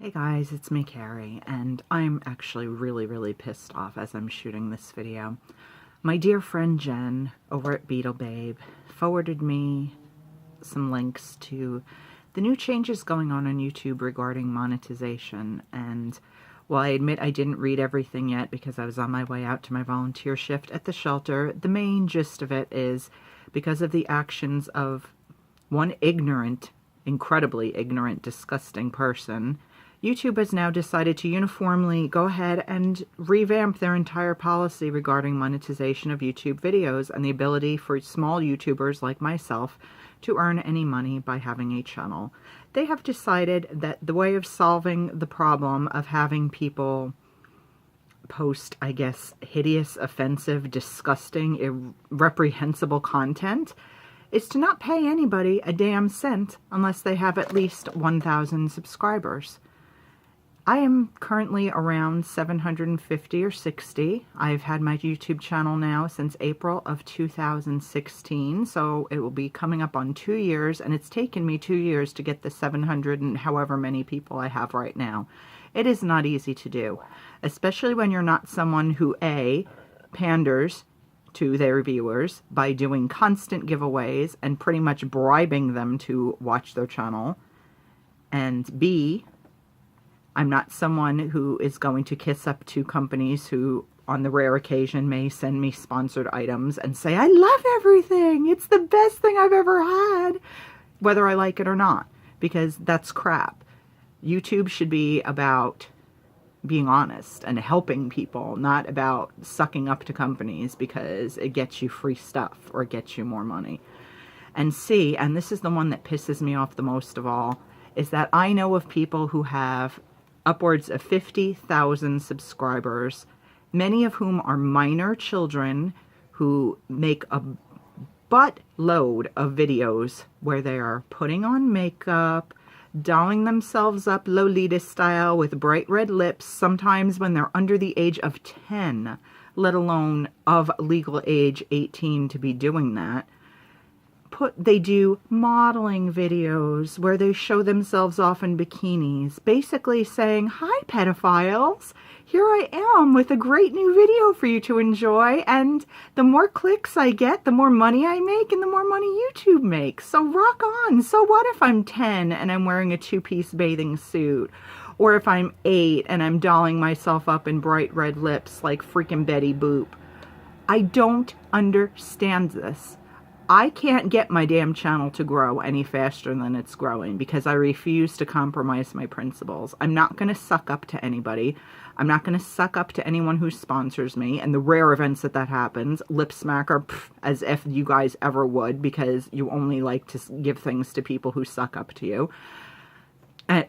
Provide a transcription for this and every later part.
Hey guys, it's me, Carrie, and I'm actually really pissed off as I'm shooting this video. My dear friend Jen over at Beetle Babe forwarded me some links to the new changes going on YouTube regarding monetization, and while I admit I didn't read everything yet because I was on my way out to my volunteer shift at the shelter, the main gist of it is because of the actions of one ignorant, incredibly ignorant, disgusting person, YouTube has now decided to uniformly go ahead and revamp their entire policy regarding monetization of YouTube videos and the ability for small YouTubers like myself to earn any money by having a channel. They have decided that the way of solving the problem of having people post, I guess, hideous, offensive, disgusting, reprehensible content is to not pay anybody a damn cent unless they have at least 1,000 subscribers. I am currently around 750 or 60. I've had my YouTube channel now since April of 2016, so it will be coming up on 2 years, and it's taken me 2 years to get the 700 and however many people I have right now. It is not easy to do, especially when you're not someone who, A, panders to their viewers by doing constant giveaways and pretty much bribing them to watch their channel, and B, I'm not someone who is going to kiss up to companies who, on the rare occasion, may send me sponsored items and say, I love everything, it's the best thing I've ever had, whether I like it or not, because that's crap. YouTube should be about being honest and helping people, not about sucking up to companies because it gets you free stuff or it gets you more money. And C, and this is the one that pisses me off the most of all, is that I know of people who have upwards of 50,000 subscribers, many of whom are minor children who make a buttload of videos where they are putting on makeup, dolling themselves up Lolita style with bright red lips, sometimes when they're under the age of 10, let alone of legal age 18 to be doing that. They do modeling videos where they show themselves off in bikinis, basically saying, hi pedophiles, here I am with a great new video for you to enjoy, and the more clicks I get, the more money I make, and the more money YouTube makes. So rock on. So what if I'm 10 and I'm wearing a two-piece bathing suit? Or if I'm 8 and I'm dolling myself up in bright red lips like freaking Betty Boop? I don't understand this. I can't get my damn channel to grow any faster than it's growing because I refuse to compromise my principles. I'm not going to suck up to anybody. I'm not going to suck up to anyone who sponsors me. And the rare events that happens, lip smacker, as if you guys ever would, because you only like to give things to people who suck up to you.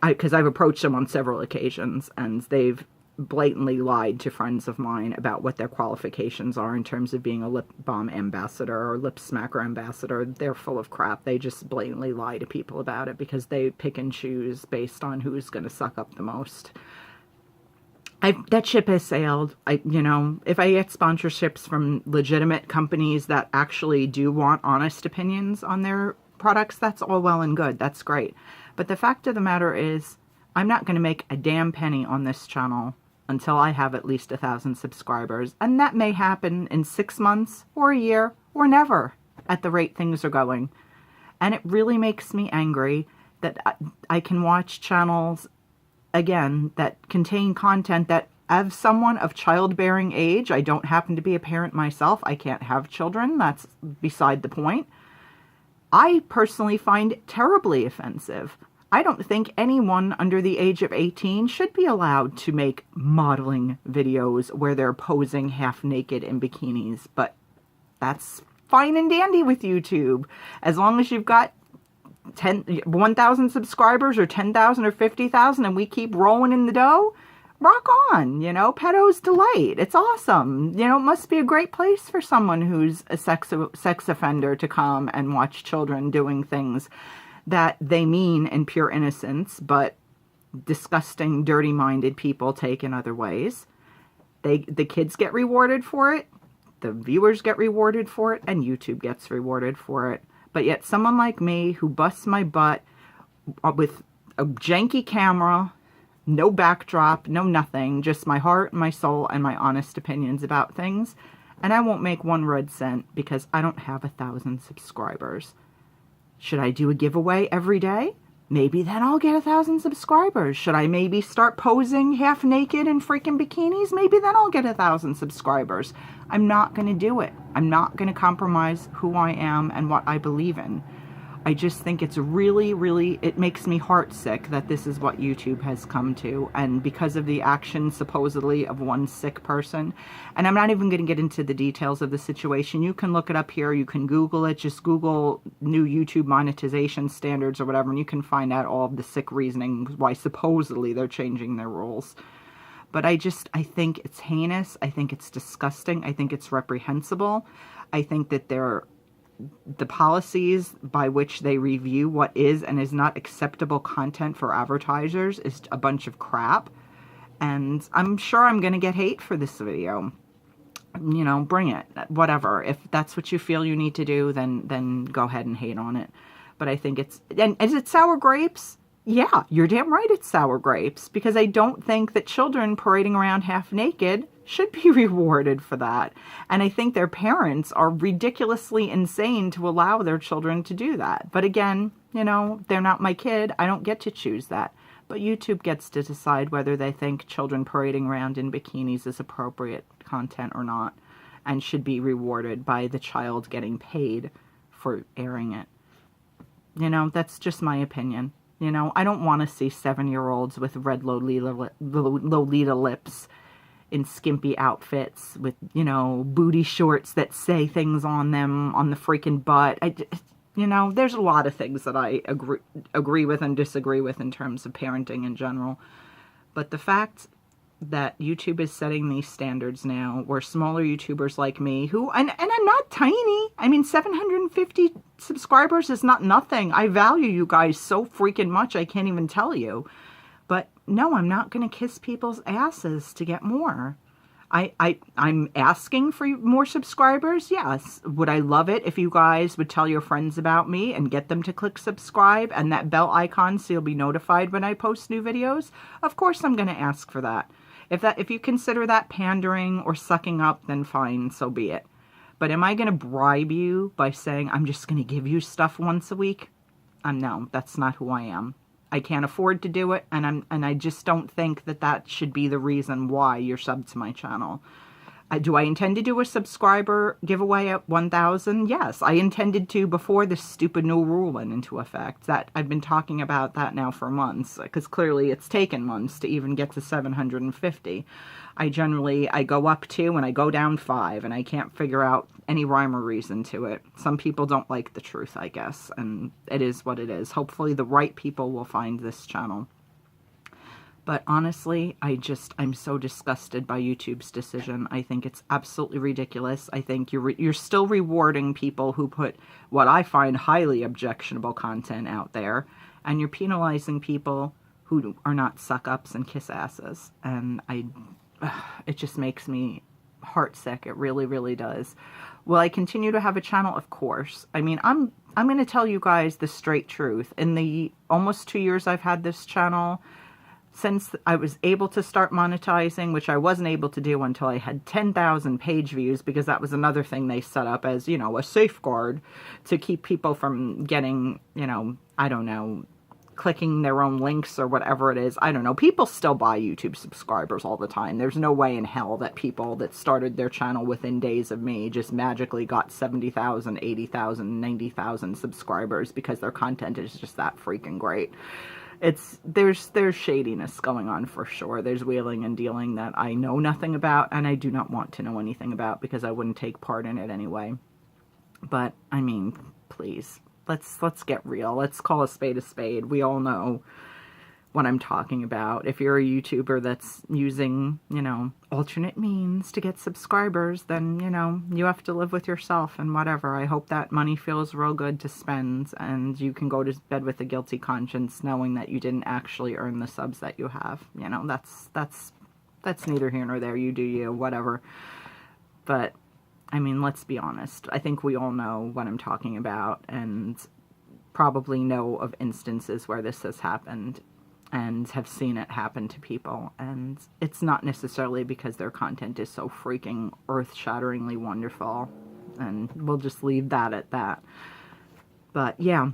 Because I've approached them on several occasions and they've blatantly lied to friends of mine about what their qualifications are in terms of being a lip balm ambassador or lip smacker ambassador. They're full of crap. They just blatantly lie to people about it because they pick and choose based on who's going to suck up the most. That ship has sailed. If I get sponsorships from legitimate companies that actually do want honest opinions on their products, that's all well and good. That's great. But the fact of the matter is, I'm not going to make a damn penny on this channel until I have at least 1,000 subscribers. And that may happen in 6 months or a year or never at the rate things are going. And it really makes me angry that I can watch channels, again, that contain content that, as someone of childbearing age, I don't happen to be a parent myself, I can't have children, that's beside the point, I personally find terribly offensive. I don't think anyone under the age of 18 should be allowed to make modeling videos where they're posing half naked in bikinis, but that's fine and dandy with YouTube. As long as you've got 1,000 subscribers or 10,000 or 50,000 and we keep rolling in the dough, rock on, pedo's delight. It's awesome. It must be a great place for someone who's a sex offender to come and watch children doing things that they mean in pure innocence, but disgusting, dirty-minded people take in other ways. The kids get rewarded for it, the viewers get rewarded for it, and YouTube gets rewarded for it. But yet someone like me who busts my butt with a janky camera, No backdrop, no nothing, just my heart, my soul, and my honest opinions about things. And I won't make 1 red cent because I don't have 1,000 subscribers. Should I do a giveaway every day? Maybe then I'll get 1,000 subscribers. Should I maybe start posing half naked in freaking bikinis? Maybe then I'll get 1,000 subscribers. I'm not going to do it. I'm not going to compromise who I am and what I believe in. I just think it's really, really, it makes me heartsick that this is what YouTube has come to, and because of the action supposedly of one sick person. And I'm not even going to get into the details of the situation. You can look it up here. You can Google it. Just Google new YouTube monetization standards or whatever, and you can find out all of the sick reasoning why supposedly they're changing their rules. But I think it's heinous. I think it's disgusting. I think it's reprehensible. I think that the policies by which they review what is and is not acceptable content for advertisers is a bunch of crap. And I'm sure I'm going to get hate for this video. You know, bring it. Whatever. If that's what you feel you need to do, then go ahead and hate on it. But I think it's... And is it sour grapes? Yeah, you're damn right it's sour grapes. Because I don't think that children parading around half naked should be rewarded for that. And I think their parents are ridiculously insane to allow their children to do that. But again, you know, they're not my kid. I don't get to choose that. But YouTube gets to decide whether they think children parading around in bikinis is appropriate content or not, and should be rewarded by the child getting paid for airing it. You know, that's just my opinion. You know, I don't want to see 7-year-olds with red Lolita lips in skimpy outfits with, you know, booty shorts that say things on them on the freaking butt. You know, there's a lot of things that I agree with and disagree with in terms of parenting in general. But the fact that YouTube is setting these standards now, where smaller YouTubers like me, who, and I'm not tiny. I mean, 750 subscribers is not nothing. I value you guys so freaking much, I can't even tell you. But no, I'm not going to kiss people's asses to get more. I'm asking for more subscribers, yes. Would I love it if you guys would tell your friends about me and get them to click subscribe and that bell icon so you'll be notified when I post new videos? Of course I'm going to ask for that. If you consider that pandering or sucking up, then fine, so be it. But am I going to bribe you by saying I'm just going to give you stuff once a week? No, that's not who I am. I can't afford to do it, and I just don't think that that should be the reason why you're subbed to my channel. Do I intend to do a subscriber giveaway at 1,000? Yes, I intended to before this stupid new rule went into effect. That I've been talking about that now for months, because clearly it's taken months to even get to 750. I go up 2 and I go down 5, and I can't figure out any rhyme or reason to it. Some people don't like the truth, I guess, and it is what it is. Hopefully the right people will find this channel. But honestly, I'm so disgusted by YouTube's decision. I think it's absolutely ridiculous. I think you're still rewarding people who put what I find highly objectionable content out there, and you're penalizing people who are not suck-ups and kiss asses. And it just makes me heartsick. It really, really does. Will I continue to have a channel? Of course. I mean, I'm going to tell you guys the straight truth. In the almost 2 years I've had this channel, since I was able to start monetizing, which I wasn't able to do until I had 10,000 page views, because that was another thing they set up as, you know, a safeguard to keep people from getting, you know, I don't know, clicking their own links or whatever it is. I don't know. People still buy YouTube subscribers all the time. There's no way in hell that people that started their channel within days of me just magically got 70,000, 80,000, 90,000 subscribers because their content is just that freaking great. There's shadiness going on for sure. There's wheeling and dealing that I know nothing about, and I do not want to know anything about because I wouldn't take part in it anyway. But I mean, please, let's get real. Let's call a spade a spade. We all know what I'm talking about. If you're a YouTuber that's using, you know, alternate means to get subscribers, then, you know, you have to live with yourself and whatever. I hope that money feels real good to spend and you can go to bed with a guilty conscience knowing that you didn't actually earn the subs that you have. You know, that's neither here nor there. You do you, whatever. But, I mean, let's be honest. I think we all know what I'm talking about and probably know of instances where this has happened. and have seen it happen to people. And it's not necessarily because their content is so freaking earth-shatteringly wonderful. And we'll just leave that at that. But yeah,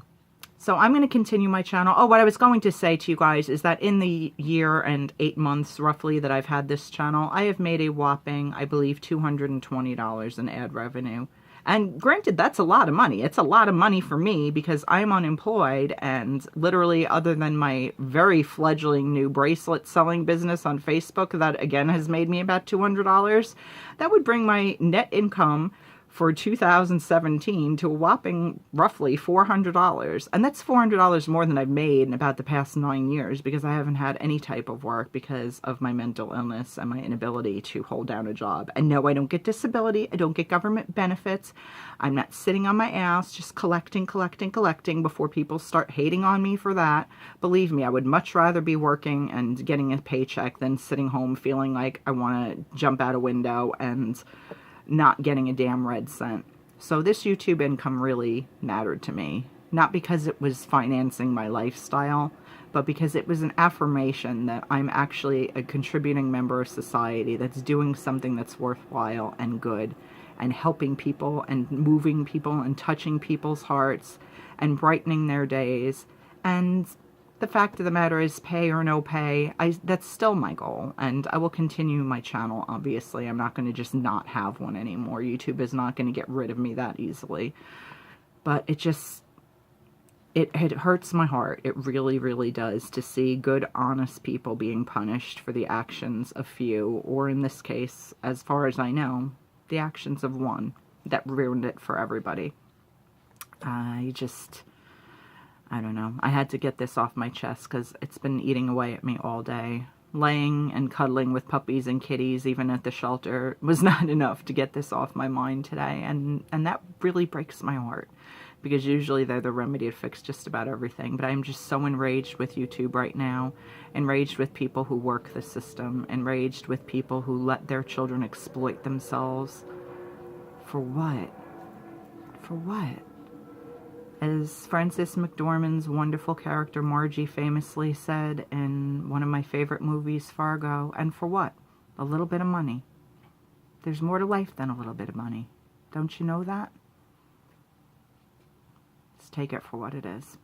so I'm going to continue my channel. Oh, what I was going to say to you guys is that in the year and 8 months roughly that I've had this channel, I have made a whopping, I believe, $220 in ad revenue. And granted, that's a lot of money. It's a lot of money for me because I'm unemployed, and literally, other than my very fledgling new bracelet selling business on Facebook that again has made me about $200, that would bring my net income for 2017 to a whopping roughly $400. And that's $400 more than I've made in about the past 9 years because I haven't had any type of work because of my mental illness and my inability to hold down a job. And no, I don't get disability. I don't get government benefits. I'm not sitting on my ass just collecting before people start hating on me for that. Believe me, I would much rather be working and getting a paycheck than sitting home feeling like I want to jump out a window and not getting a damn red cent. So this YouTube income really mattered to me. Not because it was financing my lifestyle, but because it was an affirmation that I'm actually a contributing member of society that's doing something that's worthwhile and good, and helping people and moving people and touching people's hearts and brightening their days. And the fact of the matter is, pay or no pay, that's still my goal. And I will continue my channel, obviously. I'm not going to just not have one anymore. YouTube is not going to get rid of me that easily. But it hurts my heart. It really, really does to see good, honest people being punished for the actions of few, or in this case, as far as I know, the actions of one that ruined it for everybody. I don't know. I had to get this off my chest because it's been eating away at me all day. Laying and cuddling with puppies and kitties, even at the shelter, was not enough to get this off my mind today. And that really breaks my heart because usually they're the remedy to fix just about everything. But I'm just so enraged with YouTube right now. Enraged with people who work the system. Enraged with people who let their children exploit themselves. For what? For what? As Frances McDormand's wonderful character Margie famously said in one of my favorite movies, Fargo, and for what? A little bit of money. There's more to life than a little bit of money. Don't you know that? Just take it for what it is.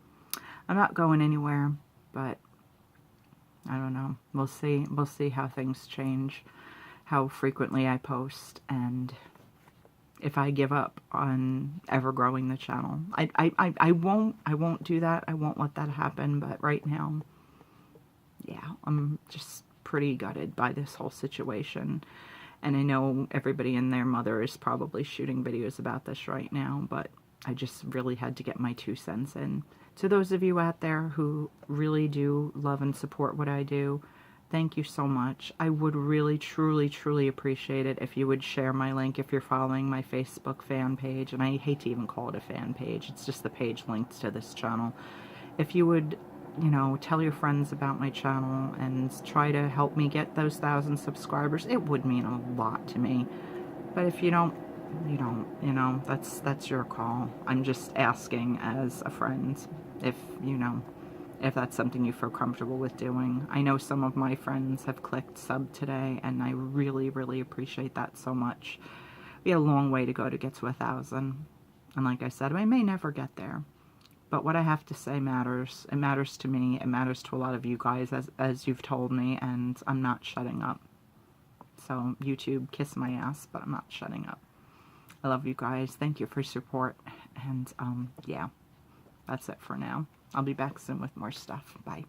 I'm not going anywhere, but I don't know. We'll see. We'll see how things change, how frequently I post, and if I give up on ever growing the channel. I won't do that. I won't let that happen. But right now, yeah, I'm just pretty gutted by this whole situation. And I know everybody and their mother is probably shooting videos about this right now, but I just really had to get my 2 cents in. To those of you out there who really do love and support what I do, thank you so much. I would really, truly, truly appreciate it if you would share my link if you're following my Facebook fan page. And I hate to even call it a fan page. It's just the page linked to this channel. If you would, you know, tell your friends about my channel and try to help me get those 1,000 subscribers, it would mean a lot to me. But if you don't, you don't, you know, that's your call. I'm just asking as a friend if, you know, if that's something you feel comfortable with doing. I know some of my friends have clicked sub today, and I really, really appreciate that so much. We have a long way to go to get to 1,000. And like I said, I may never get there. But what I have to say matters. It matters to me. It matters to a lot of you guys, as you've told me, and I'm not shutting up. So, YouTube, kiss my ass, but I'm not shutting up. I love you guys. Thank you for your support. And, yeah, that's it for now. I'll be back soon with more stuff. Bye.